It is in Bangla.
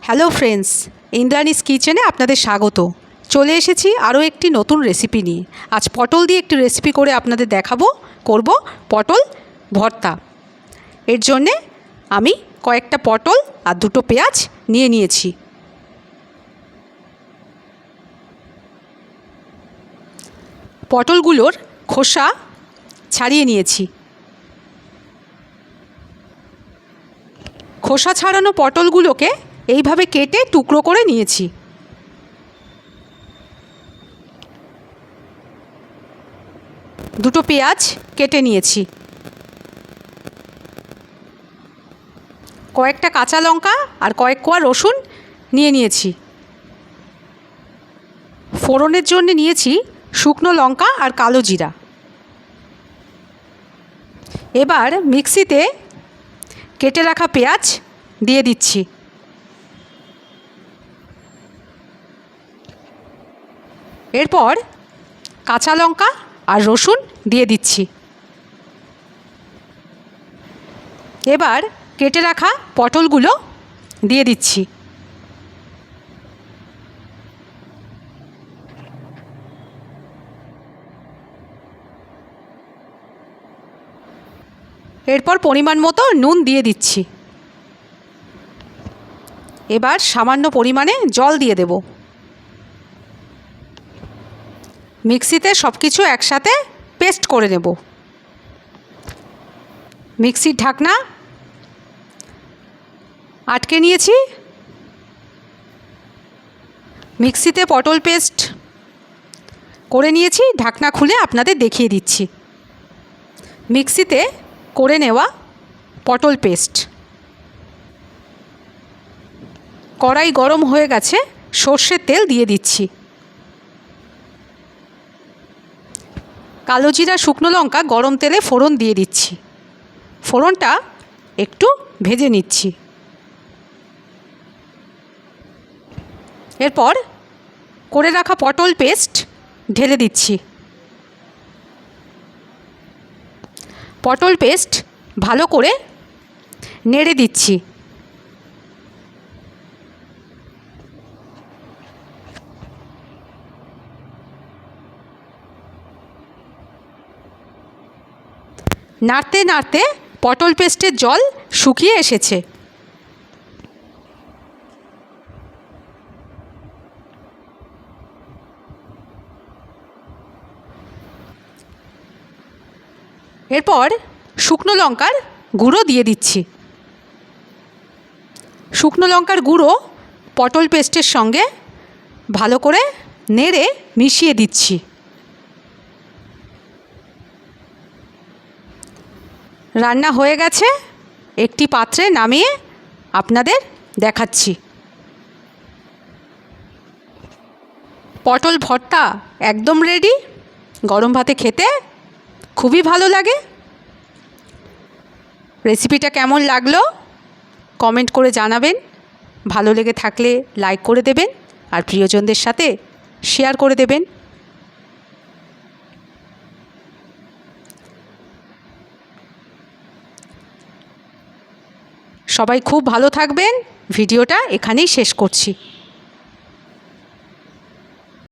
হ্যালো ফ্রেন্ডস, ইন্দ্রাণীস কিচেনে আপনাদের স্বাগত। চলে এসেছি আরও একটি নতুন রেসিপি নিয়ে। আজ পটল দিয়ে একটি রেসিপি করে আপনাদের করব পটল ভর্তা। এর জন্যে আমি কয়েকটা পটল আর দুটো পেঁয়াজ নিয়ে নিয়েছি। পটলগুলোর খোসা ছাড়িয়ে নিয়েছি। খোসা ছাড়ানো পটলগুলোকে এইভাবে কেটে টুকরো করে নিয়েছি। দুটো পেঁয়াজ কেটে নিয়েছি। কয়েকটা কাঁচা লঙ্কা আর কয়েক কোয়া রসুন নিয়ে নিয়েছি। ফোড়নের জন্য নিয়েছি শুকনো লঙ্কা আর কালো জিরা। এবার মিক্সিতে কেটে রাখা পেঁয়াজ দিয়ে দিচ্ছি। এরপর কাঁচা লঙ্কা আর রসুন দিয়ে দিচ্ছি। এবার কেটে রাখা পটলগুলো দিয়ে দিচ্ছি। এরপর পরিমাণ মতো নুন দিয়ে দিচ্ছি। এবার সামান্য পরিমাণে জল দিয়ে দেব। মিক্সিতে সব কিছু একসাথে পেস্ট করে নেব। মিক্সির ঢাকনা আটকে নিয়েছি। মিক্সিতে পটল পেস্ট করে নিয়েছি। ঢাকনা খুলে আপনাদের দেখিয়ে দিচ্ছি। মিক্সিতে করে নেওয়া পটল পেস্ট। কড়াই গরম হয়ে গেছে, সর্ষের তেল দিয়ে দিচ্ছি। কালো জিরা শুকনো লঙ্কা গরম তেলে ফোড়ন দিয়ে দিচ্ছি। ফোড়নটা একটু ভেজে নিচ্ছি। এরপর করে রাখা পটল পেস্ট ঢেলে দিচ্ছি। পটল পেস্ট ভালো করে নেড়ে দিচ্ছি। নাড়তে নাড়তে পটল পেস্টের জল শুকিয়ে এসেছে। এরপর শুকনো লঙ্কার গুঁড়ো দিয়ে দিচ্ছি। শুকনো লঙ্কার গুঁড়ো পটল পেস্টের সঙ্গে ভালো করে নেড়ে মিশিয়ে দিচ্ছি। রান্না হয়ে গেছে, একটি পাত্রে নামিয়ে আপনাদের দেখাচ্ছি। পটল ভর্তা একদম রেডি। গরম ভাতে খেতে খুবই ভালো লাগে। রেসিপিটা কেমন লাগলো কমেন্ট করে জানাবেন। ভালো লেগে থাকলে লাইক করে দেবেন আর প্রিয়জনদের সাথে শেয়ার করে দেবেন। সবাই খুব ভালো থাকবেন। ভিডিওটা এখানেই শেষ করছি।